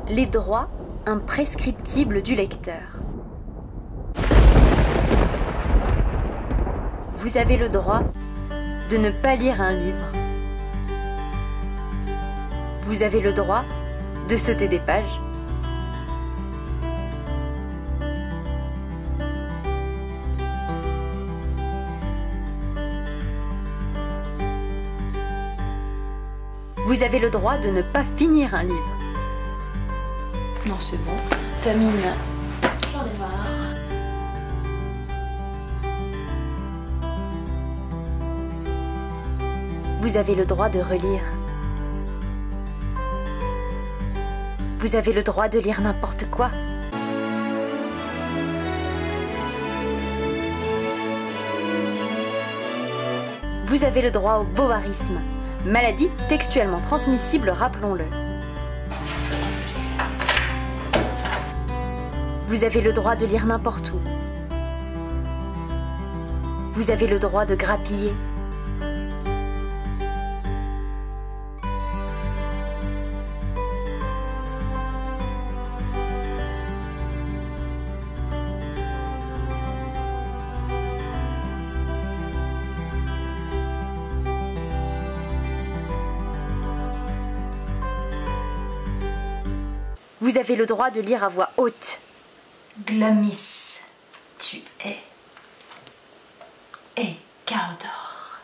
Les droits imprescriptibles du lecteur. Vous avez le droit de ne pas lire un livre. Vous avez le droit de sauter des pages. Vous avez le droit de ne pas finir un livre. Non, c'est bon. Tamine, j'en ai marre. Vous avez le droit de relire. Vous avez le droit de lire n'importe quoi. Vous avez le droit au bovarisme, maladie textuellement transmissible, rappelons-le. Vous avez le droit de lire n'importe où. Vous avez le droit de grappiller. Vous avez le droit de lire à voix haute. Glamis, tu es. Et Cawdor.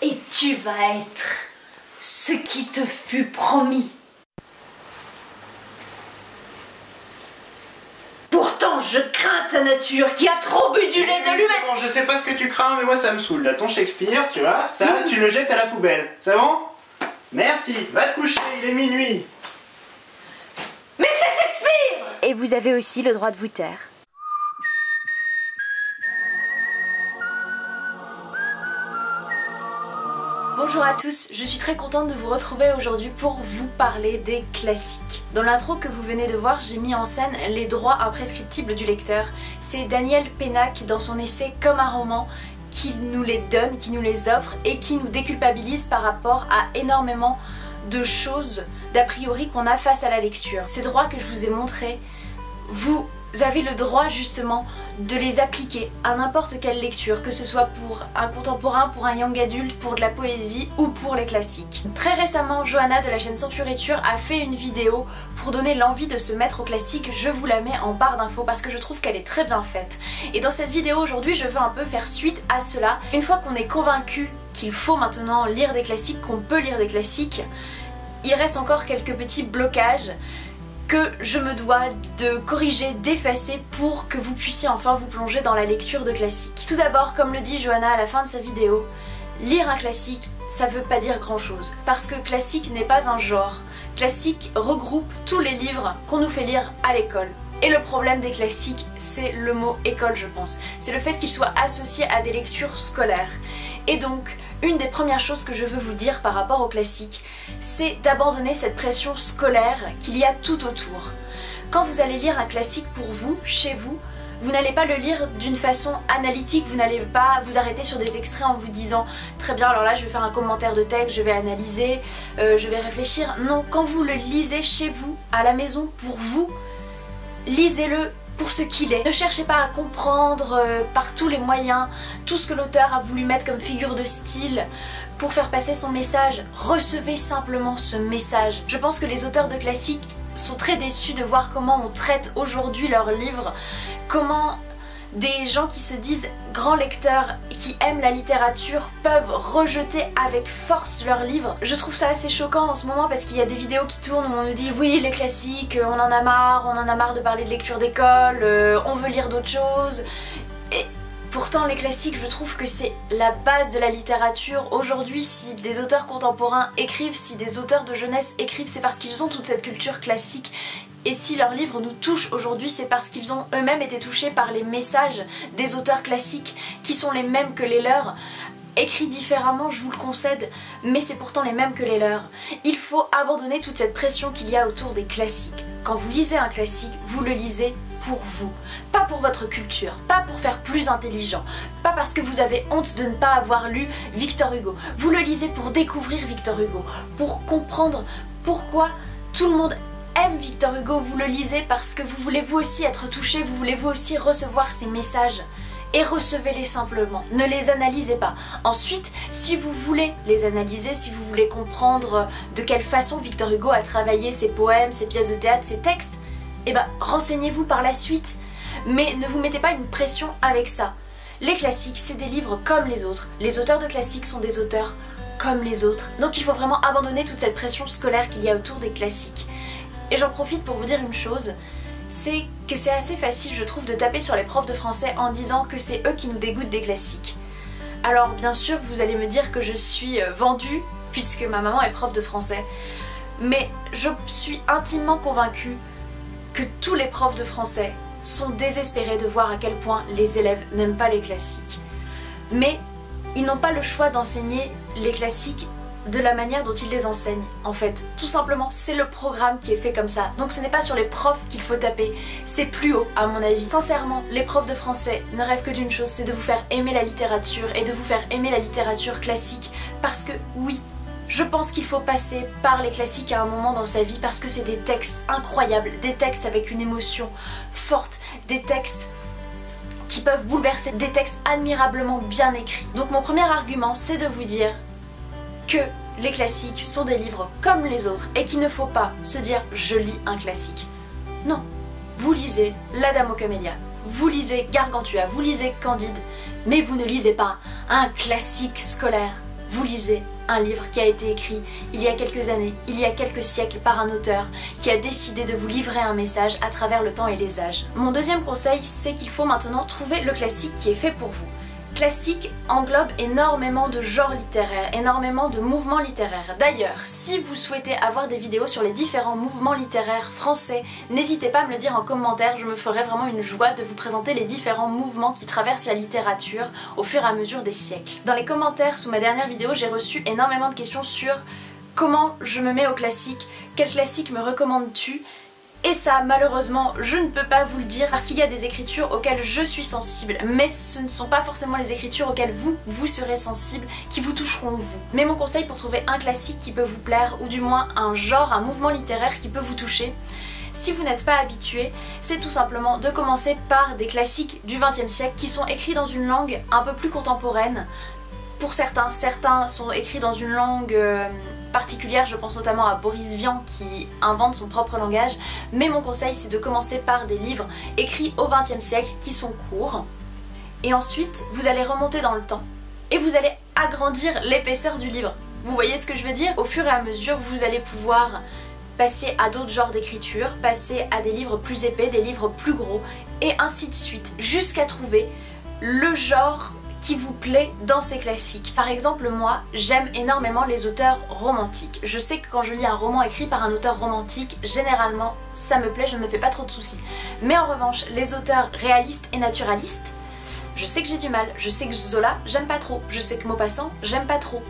Et tu vas être ce qui te fut promis. Pourtant, je crains ta nature qui a trop bu du lait de l'humain. Bon, je sais pas ce que tu crains, mais moi ça me saoule. Là, ton Shakespeare, tu vois, ça, tu le jettes à la poubelle. C'est bon? Merci, va te coucher, il est minuit. Mais c'est Shakespeare! Et vous avez aussi le droit de vous taire. Bonjour à tous, je suis très contente de vous retrouver aujourd'hui pour vous parler des classiques. Dans l'intro que vous venez de voir, j'ai mis en scène les droits imprescriptibles du lecteur. C'est Daniel Pénac dans son essai Comme un roman qui nous les donne, qui nous les offre et qui nous déculpabilise par rapport à énormément de choses d'a priori qu'on a face à la lecture. Ces droits que je vous ai montrés, vous avez le droit justement de les appliquer à n'importe quelle lecture, que ce soit pour un contemporain, pour un young adulte, pour de la poésie ou pour les classiques. Très récemment, Johanna de la chaîne Sans Fioriture a fait une vidéo pour donner l'envie de se mettre au classique. Je vous la mets en barre d'infos parce que je trouve qu'elle est très bien faite. Et dans cette vidéo aujourd'hui, je veux un peu faire suite à cela. Une fois qu'on est convaincu qu'il faut maintenant lire des classiques, qu'on peut lire des classiques, il reste encore quelques petits blocages que je me dois de corriger, d'effacer pour que vous puissiez enfin vous plonger dans la lecture de classiques. Tout d'abord, comme le dit Johanna à la fin de sa vidéo, lire un classique, ça veut pas dire grand chose. Parce que classique n'est pas un genre. Classique regroupe tous les livres qu'on nous fait lire à l'école. Et le problème des classiques, c'est le mot école, je pense. C'est le fait qu'ils soient associés à des lectures scolaires. Et donc, une des premières choses que je veux vous dire par rapport aux classiques, c'est d'abandonner cette pression scolaire qu'il y a tout autour. Quand vous allez lire un classique pour vous, chez vous, vous n'allez pas le lire d'une façon analytique, vous n'allez pas vous arrêter sur des extraits en vous disant « Très bien, alors là je vais faire un commentaire de texte, je vais analyser, je vais réfléchir ». Non, quand vous le lisez chez vous, à la maison, pour vous, lisez-le pour ce qu'il est. Ne cherchez pas à comprendre par tous les moyens tout ce que l'auteur a voulu mettre comme figure de style pour faire passer son message. Recevez simplement ce message. Je pense que les auteurs de classiques sont très déçus de voir comment on traite aujourd'hui leurs livres, comment des gens qui se disent grands lecteurs et qui aiment la littérature peuvent rejeter avec force leurs livres. Je trouve ça assez choquant en ce moment parce qu'il y a des vidéos qui tournent où on nous dit oui les classiques, on en a marre de parler de lecture d'école, on veut lire d'autres choses. Et pourtant les classiques, je trouve que c'est la base de la littérature. Aujourd'hui, si des auteurs contemporains écrivent, si des auteurs de jeunesse écrivent, c'est parce qu'ils ont toute cette culture classique. Et si leurs livres nous touchent aujourd'hui, c'est parce qu'ils ont eux-mêmes été touchés par les messages des auteurs classiques qui sont les mêmes que les leurs. Écrits différemment, je vous le concède, mais c'est pourtant les mêmes que les leurs. Il faut abandonner toute cette pression qu'il y a autour des classiques. Quand vous lisez un classique, vous le lisez pour vous, pas pour votre culture, pas pour faire plus intelligent, pas parce que vous avez honte de ne pas avoir lu Victor Hugo. Vous le lisez pour découvrir Victor Hugo, pour comprendre pourquoi tout le monde aime Victor Hugo, vous le lisez parce que vous voulez vous aussi être touché, vous voulez vous aussi recevoir ses messages. Et recevez-les simplement, ne les analysez pas. Ensuite, si vous voulez les analyser, si vous voulez comprendre de quelle façon Victor Hugo a travaillé ses poèmes, ses pièces de théâtre, ses textes, eh ben renseignez-vous par la suite. Mais ne vous mettez pas une pression avec ça. Les classiques, c'est des livres comme les autres. Les auteurs de classiques sont des auteurs comme les autres. Donc il faut vraiment abandonner toute cette pression scolaire qu'il y a autour des classiques. Et j'en profite pour vous dire une chose, c'est que c'est assez facile, je trouve, de taper sur les profs de français en disant que c'est eux qui nous dégoûtent des classiques. Alors bien sûr, vous allez me dire que je suis vendue, puisque ma maman est prof de français, mais je suis intimement convaincue que tous les profs de français sont désespérés de voir à quel point les élèves n'aiment pas les classiques. Mais ils n'ont pas le choix d'enseigner les classiques de la manière dont ils les enseignent, en fait. Tout simplement, c'est le programme qui est fait comme ça. Donc ce n'est pas sur les profs qu'il faut taper, c'est plus haut à mon avis. Sincèrement, les profs de français ne rêvent que d'une chose, c'est de vous faire aimer la littérature et de vous faire aimer la littérature classique. Parce que oui, je pense qu'il faut passer par les classiques à un moment dans sa vie parce que c'est des textes incroyables, des textes avec une émotion forte, des textes qui peuvent bouleverser, des textes admirablement bien écrits. Donc mon premier argument, c'est de vous dire que les classiques sont des livres comme les autres et qu'il ne faut pas se dire « je lis un classique ». Non, vous lisez La Dame aux Camélias, vous lisez Gargantua, vous lisez Candide, mais vous ne lisez pas un classique scolaire. Vous lisez un livre qui a été écrit il y a quelques années, il y a quelques siècles par un auteur qui a décidé de vous livrer un message à travers le temps et les âges. Mon deuxième conseil, c'est qu'il faut maintenant trouver le classique qui est fait pour vous. Classique englobe énormément de genres littéraires, énormément de mouvements littéraires. D'ailleurs, si vous souhaitez avoir des vidéos sur les différents mouvements littéraires français, n'hésitez pas à me le dire en commentaire, je me ferai vraiment une joie de vous présenter les différents mouvements qui traversent la littérature au fur et à mesure des siècles. Dans les commentaires sous ma dernière vidéo, j'ai reçu énormément de questions sur comment je me mets au classique, quel classique me recommandes-tu ? Et ça, malheureusement, je ne peux pas vous le dire parce qu'il y a des écritures auxquelles je suis sensible, mais ce ne sont pas forcément les écritures auxquelles vous serez sensible, qui vous toucheront vous. Mais mon conseil pour trouver un classique qui peut vous plaire, ou du moins un genre, un mouvement littéraire qui peut vous toucher, si vous n'êtes pas habitué, c'est tout simplement de commencer par des classiques du XXe siècle qui sont écrits dans une langue un peu plus contemporaine. Pour certains sont écrits dans une langue particulière, je pense notamment à Boris Vian qui invente son propre langage, mais mon conseil c'est de commencer par des livres écrits au XXe siècle qui sont courts, et ensuite vous allez remonter dans le temps et vous allez agrandir l'épaisseur du livre. Vous voyez ce que je veux dire? Au fur et à mesure, vous allez pouvoir passer à d'autres genres d'écriture, passer à des livres plus épais, des livres plus gros, et ainsi de suite, jusqu'à trouver le genre qui vous plaît dans ces classiques. Par exemple, moi, j'aime énormément les auteurs romantiques. Je sais que quand je lis un roman écrit par un auteur romantique, généralement, ça me plaît, je ne me fais pas trop de soucis. Mais en revanche, les auteurs réalistes et naturalistes, je sais que j'ai du mal. Je sais que Zola, j'aime pas trop. Je sais que Maupassant, j'aime pas trop.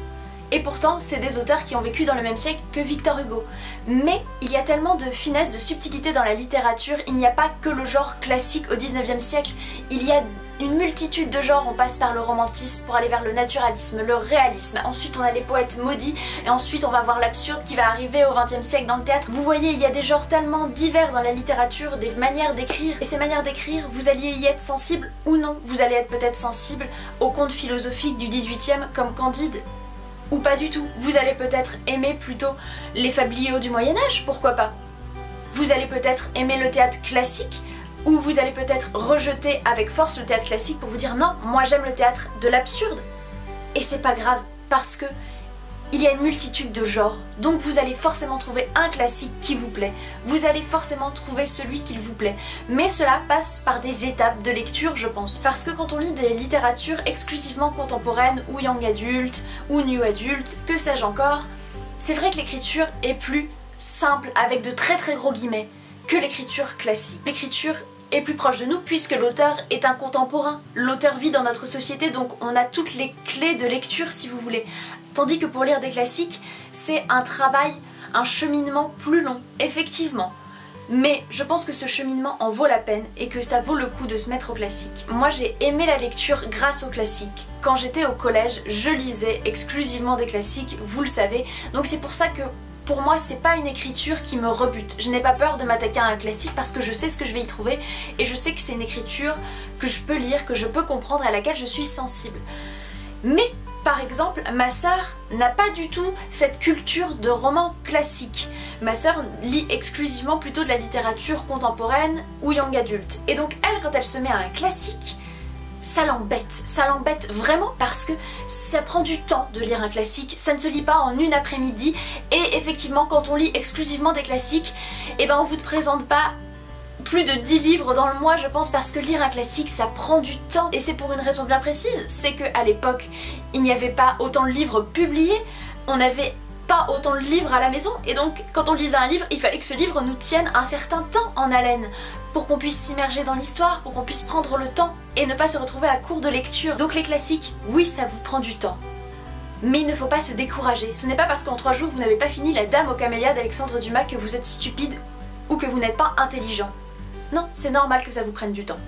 Et pourtant, c'est des auteurs qui ont vécu dans le même siècle que Victor Hugo. Mais il y a tellement de finesse, de subtilité dans la littérature, il n'y a pas que le genre classique au 19e siècle, il y a une multitude de genres. On passe par le romantisme pour aller vers le naturalisme, le réalisme, ensuite on a les poètes maudits, et ensuite on va voir l'absurde qui va arriver au XXe siècle dans le théâtre. Vous voyez, il y a des genres tellement divers dans la littérature, des manières d'écrire, et ces manières d'écrire, vous alliez y être sensible ou non. Vous allez être peut-être sensible aux contes philosophiques du 18e comme Candide, ou pas du tout. Vous allez peut-être aimer plutôt les fabliaux du Moyen-Âge, pourquoi pas. Vous allez peut-être aimer le théâtre classique, ou vous allez peut-être rejeter avec force le théâtre classique pour vous dire non, moi j'aime le théâtre de l'absurde. Et c'est pas grave, parce que il y a une multitude de genres, donc vous allez forcément trouver un classique qui vous plaît, vous allez forcément trouver celui qui vous plaît. Mais cela passe par des étapes de lecture, je pense. Parce que quand on lit des littératures exclusivement contemporaines, ou young adulte, ou new adulte, que sais-je encore, c'est vrai que l'écriture est plus simple, avec de très très gros guillemets, que l'écriture classique. L'écriture est plus proche de nous puisque l'auteur est un contemporain. L'auteur vit dans notre société, donc on a toutes les clés de lecture si vous voulez. Tandis que pour lire des classiques, c'est un travail, un cheminement plus long, effectivement. Mais je pense que ce cheminement en vaut la peine et que ça vaut le coup de se mettre au classique. Moi j'ai aimé la lecture grâce aux classiques. Quand j'étais au collège, je lisais exclusivement des classiques, vous le savez. Donc c'est pour ça que pour moi c'est pas une écriture qui me rebute. Je n'ai pas peur de m'attaquer à un classique parce que je sais ce que je vais y trouver et je sais que c'est une écriture que je peux lire, que je peux comprendre, à laquelle je suis sensible. Mais par exemple, ma sœur n'a pas du tout cette culture de roman classique. Ma sœur lit exclusivement plutôt de la littérature contemporaine ou young adulte. Et donc elle, quand elle se met à un classique, ça l'embête vraiment parce que ça prend du temps de lire un classique, ça ne se lit pas en une après-midi et effectivement quand on lit exclusivement des classiques, eh ben on vous présente pas plus de 10 livres dans le mois je pense, parce que lire un classique ça prend du temps et c'est pour une raison bien précise, c'est qu'à l'époque il n'y avait pas autant de livres publiés, on n'avait pas autant de livres à la maison et donc quand on lisait un livre il fallait que ce livre nous tienne un certain temps en haleine pour qu'on puisse s'immerger dans l'histoire, pour qu'on puisse prendre le temps et ne pas se retrouver à court de lecture. Donc les classiques, oui ça vous prend du temps, mais il ne faut pas se décourager. Ce n'est pas parce qu'en 3 jours vous n'avez pas fini La Dame aux camélias d'Alexandre Dumas que vous êtes stupide ou que vous n'êtes pas intelligent. Non, c'est normal que ça vous prenne du temps.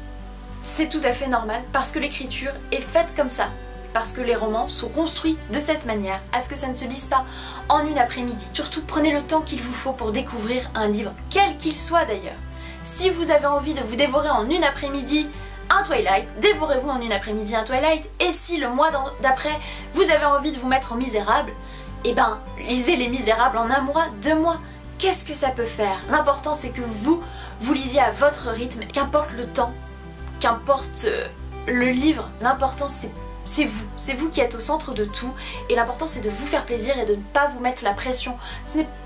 C'est tout à fait normal parce que l'écriture est faite comme ça. Parce que les romans sont construits de cette manière, à ce que ça ne se lise pas en une après-midi. Surtout prenez le temps qu'il vous faut pour découvrir un livre, quel qu'il soit d'ailleurs. Si vous avez envie de vous dévorer en une après-midi un Twilight, dévorez-vous en une après-midi un Twilight, et si le mois d'après vous avez envie de vous mettre aux Misérables, eh ben lisez Les Misérables en 1 mois, 2 mois. Qu'est-ce que ça peut faire? L'important c'est que vous lisiez à votre rythme, qu'importe le temps, qu'importe le livre, l'important c'est vous qui êtes au centre de tout et l'important c'est de vous faire plaisir et de ne pas vous mettre la pression.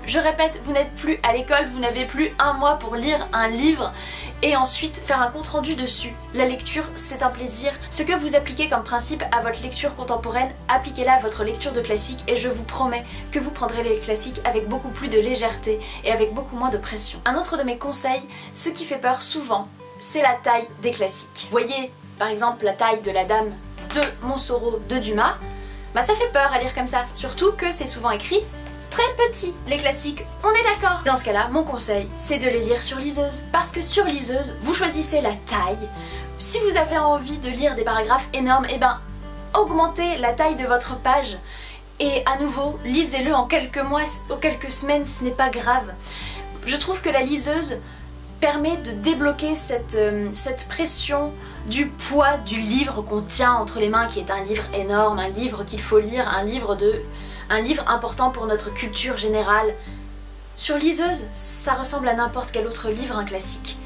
Je répète, vous n'êtes plus à l'école, vous n'avez plus 1 mois pour lire un livre et ensuite faire un compte rendu dessus. La lecture c'est un plaisir. Ce que vous appliquez comme principe à votre lecture contemporaine, appliquez-la à votre lecture de classique et je vous promets que vous prendrez les classiques avec beaucoup plus de légèreté et avec beaucoup moins de pression. Un autre de mes conseils, ce qui fait peur souvent, c'est la taille des classiques. Vous voyez par exemple la taille de La Dame de Montsoreau de Dumas, bah ça fait peur à lire comme ça, surtout que c'est souvent écrit très petit, les classiques, on est d'accord. Dans ce cas-là, mon conseil, c'est de les lire sur liseuse, parce que sur liseuse, vous choisissez la taille. Si vous avez envie de lire des paragraphes énormes, eh ben augmentez la taille de votre page et à nouveau, lisez-le en quelques mois ou quelques semaines, ce n'est pas grave. Je trouve que la liseuse permet de débloquer cette pression du poids du livre qu'on tient entre les mains, qui est un livre énorme, un livre qu'il faut lire, un livre important pour notre culture générale. Sur liseuse, ça ressemble à n'importe quel autre livre, un classique.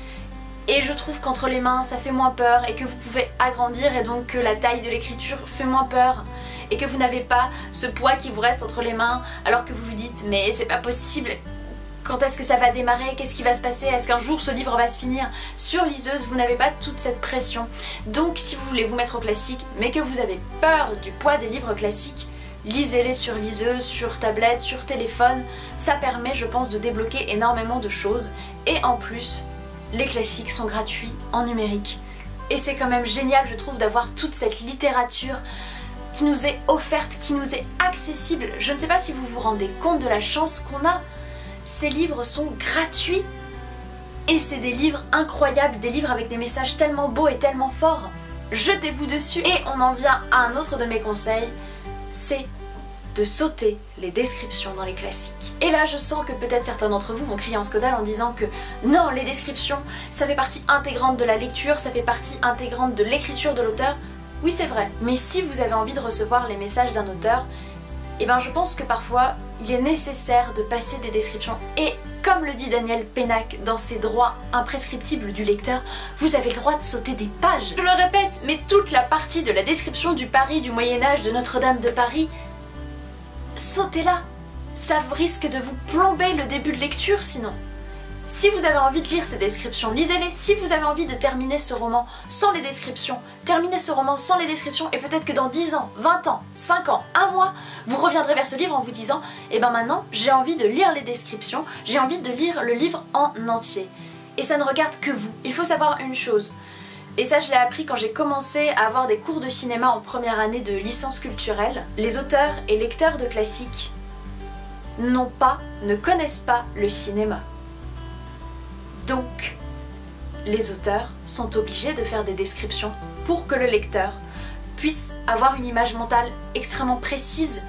Et je trouve qu'entre les mains, ça fait moins peur et que vous pouvez agrandir et donc que la taille de l'écriture fait moins peur. Et que vous n'avez pas ce poids qui vous reste entre les mains alors que vous vous dites mais c'est pas possible. Quand est-ce que ça va démarrer? Qu'est-ce qui va se passer? Est-ce qu'un jour ce livre va se finir? Sur liseuse, vous n'avez pas toute cette pression. Donc si vous voulez vous mettre au classique, mais que vous avez peur du poids des livres classiques, lisez-les sur liseuse, sur tablette, sur téléphone. Ça permet, je pense, de débloquer énormément de choses. Et en plus, les classiques sont gratuits en numérique. Et c'est quand même génial, je trouve, d'avoir toute cette littérature qui nous est offerte, qui nous est accessible. Je ne sais pas si vous vous rendez compte de la chance qu'on a. Ces livres sont gratuits et c'est des livres incroyables, des livres avec des messages tellement beaux et tellement forts. Jetez-vous dessus. Et on en vient à un autre de mes conseils, c'est de sauter les descriptions dans les classiques. Et là je sens que peut-être certains d'entre vous vont crier en scandale en disant que non, les descriptions ça fait partie intégrante de la lecture, ça fait partie intégrante de l'écriture de l'auteur. Oui c'est vrai, mais si vous avez envie de recevoir les messages d'un auteur, eh ben je pense que parfois il est nécessaire de passer des descriptions et comme le dit Daniel Pénac dans ses droits imprescriptibles du lecteur, vous avez le droit de sauter des pages. Je le répète, mais toute la partie de la description du Paris du Moyen-Âge de Notre-Dame de Paris, sautez-la. Ça risque de vous plomber le début de lecture sinon. Si vous avez envie de lire ces descriptions, lisez-les. Si vous avez envie de terminer ce roman sans les descriptions, terminez ce roman sans les descriptions et peut-être que dans 10 ans, 20 ans, 5 ans, 1 mois, vous reviendrez vers ce livre en vous disant « Eh ben maintenant, j'ai envie de lire les descriptions, j'ai envie de lire le livre en entier. » Et ça ne regarde que vous. Il faut savoir une chose, et ça je l'ai appris quand j'ai commencé à avoir des cours de cinéma en première année de licence culturelle. Les auteurs et lecteurs de classiques ne connaissent pas le cinéma. Donc, les auteurs sont obligés de faire des descriptions pour que le lecteur puisse avoir une image mentale extrêmement précise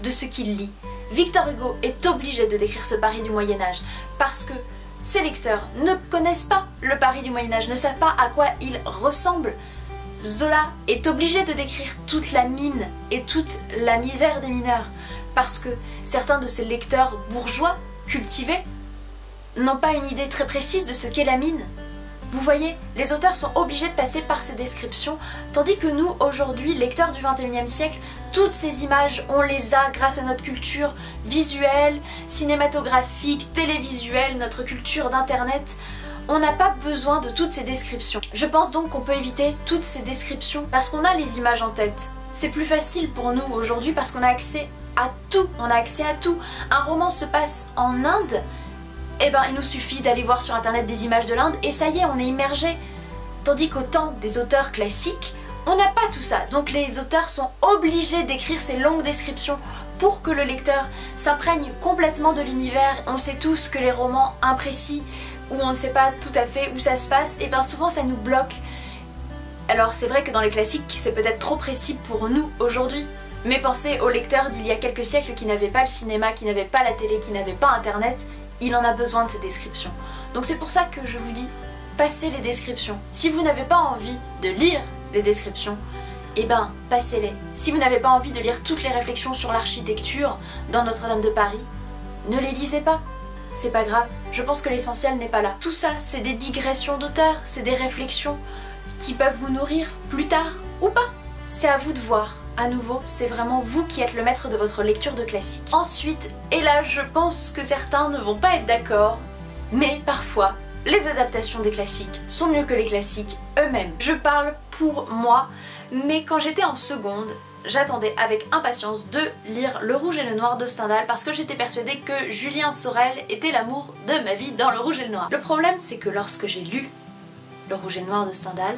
de ce qu'il lit. Victor Hugo est obligé de décrire ce Paris du Moyen-Âge parce que ses lecteurs ne connaissent pas le Paris du Moyen-Âge, ne savent pas à quoi il ressemble. Zola est obligé de décrire toute la mine et toute la misère des mineurs parce que certains de ses lecteurs bourgeois, cultivés, n'ont pas une idée très précise de ce qu'est la mine. Vous voyez, les auteurs sont obligés de passer par ces descriptions, tandis que nous, aujourd'hui, lecteurs du XXIe siècle, toutes ces images, on les a grâce à notre culture visuelle, cinématographique, télévisuelle, notre culture d'internet. On n'a pas besoin de toutes ces descriptions. Je pense donc qu'on peut éviter toutes ces descriptions parce qu'on a les images en tête. C'est plus facile pour nous aujourd'hui parce qu'on a accès à tout. On a accès à tout. Un roman se passe en Inde, eh ben il nous suffit d'aller voir sur internet des images de l'Inde et ça y est, on est immergé. Tandis qu'au temps des auteurs classiques, on n'a pas tout ça. Donc les auteurs sont obligés d'écrire ces longues descriptions pour que le lecteur s'imprègne complètement de l'univers. On sait tous que les romans imprécis, où on ne sait pas tout à fait où ça se passe, et bien souvent ça nous bloque. Alors c'est vrai que dans les classiques, c'est peut-être trop précis pour nous aujourd'hui. Mais pensez aux lecteurs d'il y a quelques siècles qui n'avaient pas le cinéma, qui n'avaient pas la télé, qui n'avaient pas internet. Il en a besoin de ces descriptions. Donc c'est pour ça que je vous dis, passez les descriptions. Si vous n'avez pas envie de lire les descriptions, eh ben passez-les. Si vous n'avez pas envie de lire toutes les réflexions sur l'architecture dans Notre-Dame de Paris, ne les lisez pas. C'est pas grave, je pense que l'essentiel n'est pas là. Tout ça, c'est des digressions d'auteurs, c'est des réflexions qui peuvent vous nourrir plus tard ou pas. C'est à vous de voir. À nouveau, c'est vraiment vous qui êtes le maître de votre lecture de classique. Ensuite, et là je pense que certains ne vont pas être d'accord, mais parfois, les adaptations des classiques sont mieux que les classiques eux-mêmes. Je parle pour moi, mais quand j'étais en seconde, j'attendais avec impatience de lire Le Rouge et le Noir de Stendhal parce que j'étais persuadée que Julien Sorel était l'amour de ma vie dans Le Rouge et le Noir. Le problème, c'est que lorsque j'ai lu Le Rouge et le Noir de Stendhal,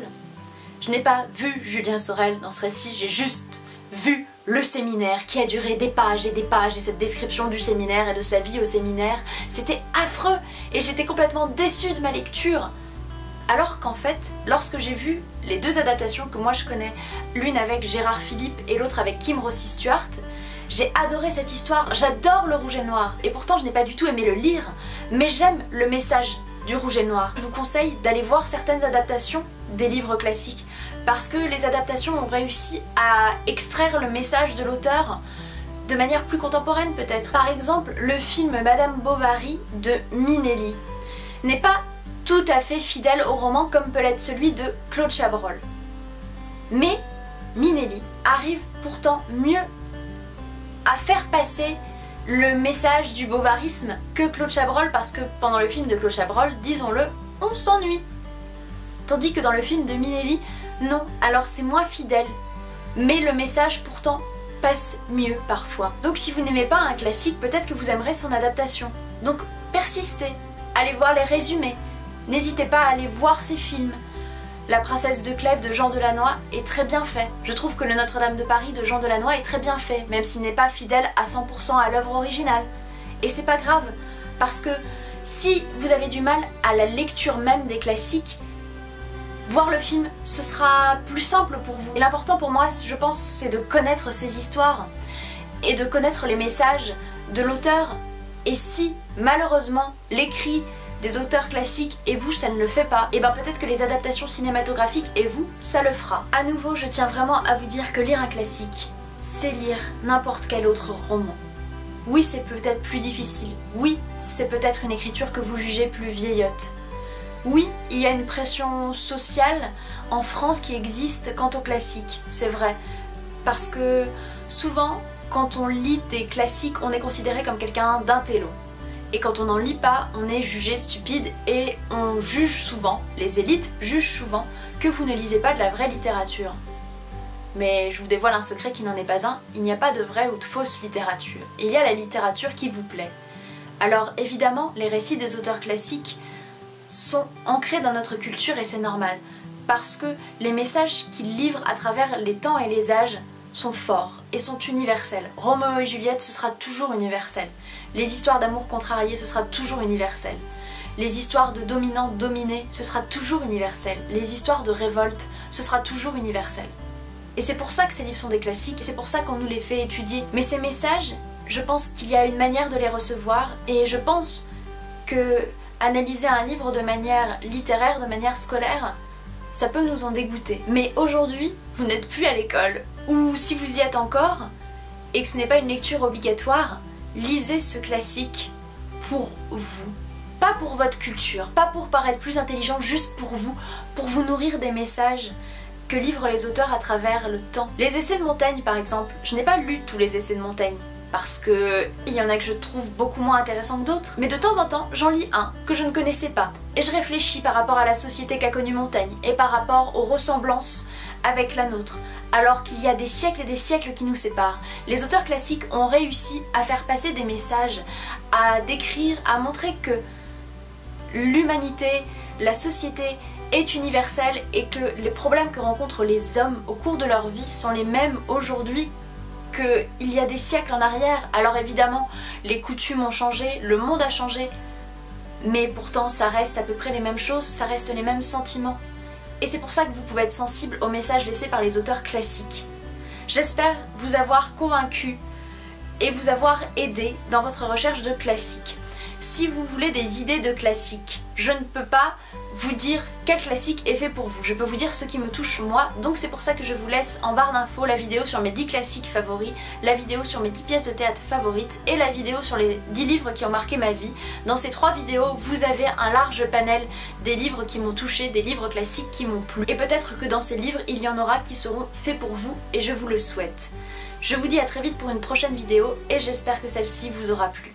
je n'ai pas vu Julien Sorel dans ce récit, j'ai juste vu le séminaire qui a duré des pages et cette description du séminaire et de sa vie au séminaire, c'était affreux et j'étais complètement déçue de ma lecture. Alors qu'en fait, lorsque j'ai vu les deux adaptations que moi je connais, l'une avec Gérard Philipe et l'autre avec Kim Rossi-Stuart, j'ai adoré cette histoire, j'adore Le Rouge et le Noir et pourtant je n'ai pas du tout aimé le lire, mais j'aime le message du Rouge et le Noir. Je vous conseille d'aller voir certaines adaptations des livres classiques parce que les adaptations ont réussi à extraire le message de l'auteur de manière plus contemporaine peut-être. Par exemple, le film Madame Bovary de Minelli n'est pas tout à fait fidèle au roman comme peut l'être celui de Claude Chabrol. Mais Minelli arrive pourtant mieux à faire passer le message du bovarisme que Claude Chabrol parce que pendant le film de Claude Chabrol, disons-le, on s'ennuie. Tandis que dans le film de Minelli, non, alors c'est moins fidèle, mais le message pourtant passe mieux parfois. Donc si vous n'aimez pas un classique, peut-être que vous aimerez son adaptation. Donc persistez, allez voir les résumés, n'hésitez pas à aller voir ces films. La Princesse de Clèves de Jean Delannoy est très bien fait. Je trouve que le Notre-Dame de Paris de Jean Delannoy est très bien fait, même s'il n'est pas fidèle à 100% à l'œuvre originale. Et c'est pas grave, parce que si vous avez du mal à la lecture même des classiques, voir le film, ce sera plus simple pour vous. Et l'important pour moi, je pense, c'est de connaître ces histoires et de connaître les messages de l'auteur. Et si, malheureusement, l'écrit des auteurs classiques et vous, ça ne le fait pas, et bien peut-être que les adaptations cinématographiques et vous, ça le fera. À nouveau, je tiens vraiment à vous dire que lire un classique, c'est lire n'importe quel autre roman. Oui, c'est peut-être plus difficile. Oui, c'est peut-être une écriture que vous jugez plus vieillotte. Oui, il y a une pression sociale en France qui existe quant aux classiques, c'est vrai. Parce que souvent, quand on lit des classiques, on est considéré comme quelqu'un d'intello. Et quand on n'en lit pas, on est jugé stupide et on juge souvent, les élites jugent souvent, que vous ne lisez pas de la vraie littérature. Mais je vous dévoile un secret qui n'en est pas un, il n'y a pas de vraie ou de fausse littérature. Il y a la littérature qui vous plaît. Alors évidemment, les récits des auteurs classiques sont ancrés dans notre culture et c'est normal, parce que les messages qu'ils livrent à travers les temps et les âges sont forts et sont universels. Roméo et Juliette, ce sera toujours universel. Les histoires d'amour contrarié, ce sera toujours universel. Les histoires de dominant-dominé, ce sera toujours universel. Les histoires de révolte, ce sera toujours universel. Et c'est pour ça que ces livres sont des classiques, c'est pour ça qu'on nous les fait étudier. Mais ces messages, je pense qu'il y a une manière de les recevoir et je pense que analyser un livre de manière littéraire, de manière scolaire, ça peut nous en dégoûter. Mais aujourd'hui, vous n'êtes plus à l'école, ou si vous y êtes encore, et que ce n'est pas une lecture obligatoire, lisez ce classique pour vous. Pas pour votre culture, pas pour paraître plus intelligent, juste pour vous nourrir des messages que livrent les auteurs à travers le temps. Les essais de Montaigne par exemple, je n'ai pas lu tous les essais de Montaigne, parce que il y en a que je trouve beaucoup moins intéressants que d'autres. Mais de temps en temps, j'en lis un que je ne connaissais pas. Et je réfléchis par rapport à la société qu'a connue Montaigne, et par rapport aux ressemblances avec la nôtre, alors qu'il y a des siècles et des siècles qui nous séparent. Les auteurs classiques ont réussi à faire passer des messages, à décrire, à montrer que l'humanité, la société est universelle et que les problèmes que rencontrent les hommes au cours de leur vie sont les mêmes aujourd'hui qu'il y a des siècles en arrière. Alors évidemment, les coutumes ont changé, le monde a changé, mais pourtant ça reste à peu près les mêmes choses, ça reste les mêmes sentiments. Et c'est pour ça que vous pouvez être sensible aux messages laissés par les auteurs classiques. J'espère vous avoir convaincu et vous avoir aidé dans votre recherche de classiques. Si vous voulez des idées de classiques, je ne peux pas vous dire quel classique est fait pour vous. Je peux vous dire ce qui me touche moi, donc c'est pour ça que je vous laisse en barre d'infos la vidéo sur mes 10 classiques favoris, la vidéo sur mes 10 pièces de théâtre favorites et la vidéo sur les 10 livres qui ont marqué ma vie. Dans ces 3 vidéos, vous avez un large panel des livres qui m'ont touché, des livres classiques qui m'ont plu. Et peut-être que dans ces livres, il y en aura qui seront faits pour vous et je vous le souhaite. Je vous dis à très vite pour une prochaine vidéo et j'espère que celle-ci vous aura plu.